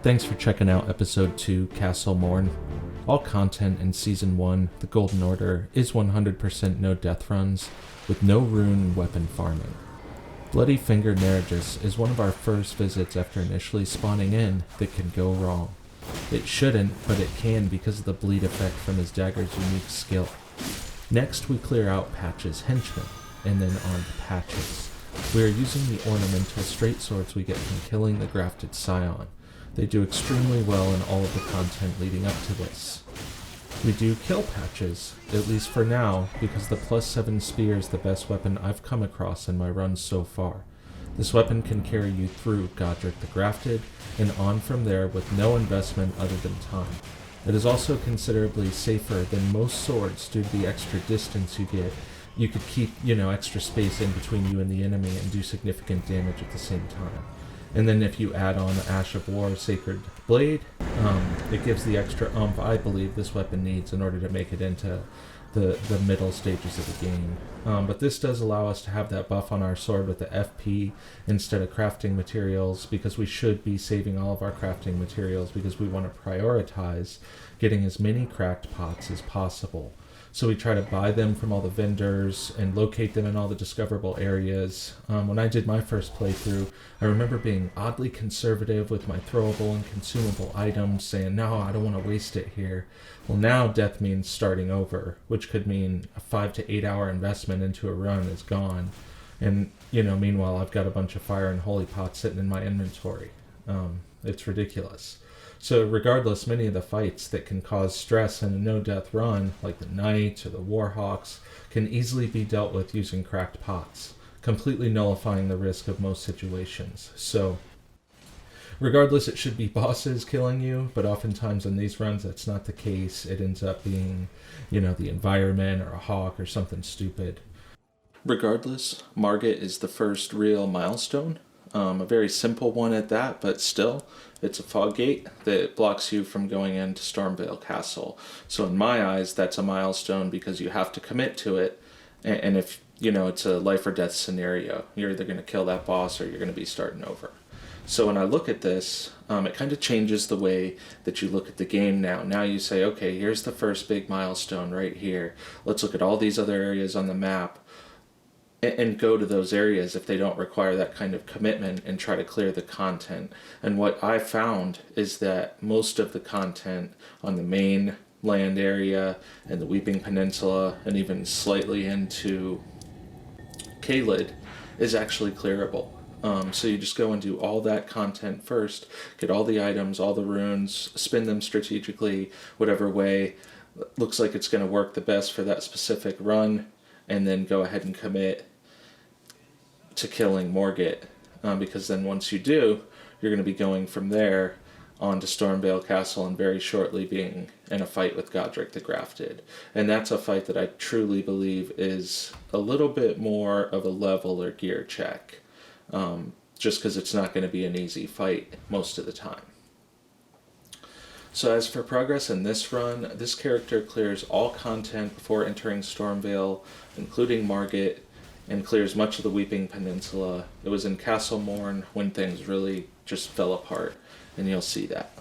Thanks for checking out Episode 2, Castle Morne. All content in Season 1, The Golden Order, is 100% no death runs, with no rune weapon farming. Bloody Finger Nerigis is one of our first visits after initially spawning in that can go wrong. It shouldn't, but it can because of the bleed effect from his dagger's unique skill. Next, we clear out Patch's henchmen, and then on to Patches. We are using the ornamental straight swords we get from killing the grafted scion. They do extremely well in all of the content leading up to this. We do kill Patches, at least for now, because the +7 spear is the best weapon I've come across in my runs so far. This weapon can carry you through Godric the Grafted, and on from there with no investment other than time. It is also considerably safer than most swords due to the extra distance you get. You could keep, extra space in between you and the enemy and do significant damage at the same time. And then if you add on Ash of War Sacred Blade, it gives the extra oomph I believe this weapon needs in order to make it into the middle stages of the game. But this does allow us to have that buff on our sword with the FP instead of crafting materials, because we should be saving all of our crafting materials because we want to prioritize getting as many cracked pots as possible. So we try to buy them from all the vendors and locate them in all the discoverable areas. When I did my first playthrough, I remember being oddly conservative with my throwable and consumable items, saying, no, I don't want to waste it here. Well, now death means starting over, which could mean a 5 to 8 hour investment into a run is gone. And, meanwhile, I've got a bunch of fire and holy pots sitting in my inventory. It's ridiculous. So regardless, many of the fights that can cause stress in a no-death run, like the Knights or the Warhawks, can easily be dealt with using cracked pots, completely nullifying the risk of most situations. So regardless, it should be bosses killing you, but oftentimes in these runs that's not the case. It ends up being, the environment or a hawk or something stupid. Regardless, Margit is the first real milestone. A very simple one at that, but still, it's a fog gate that blocks you from going into Stormvale Castle. So in my eyes, that's a milestone because you have to commit to it. And if, it's a life or death scenario, you're either going to kill that boss or you're going to be starting over. So when I look at this, it kind of changes the way that you look at the game now. Now you say, okay, here's the first big milestone right here. Let's look at all these other areas on the map and go to those areas if they don't require that kind of commitment and try to clear the content. And what I found is that most of the content on the main land area and the Weeping Peninsula and even slightly into Caelid is actually clearable. So you just go and do all that content first, get all the items, all the runes, spin them strategically, whatever way looks like it's going to work the best for that specific run, and then go ahead and commit to killing Margit, because then once you do, you're going to be going from there on to Stormvale Castle and very shortly being in a fight with Godric the Grafted. And that's a fight that I truly believe is a little bit more of a level or gear check, just because it's not going to be an easy fight most of the time. So as for progress in this run, this character clears all content before entering Stormvale, including Margit, and clears much of the Weeping Peninsula. It was in Castle Morne when things really just fell apart, and you'll see that.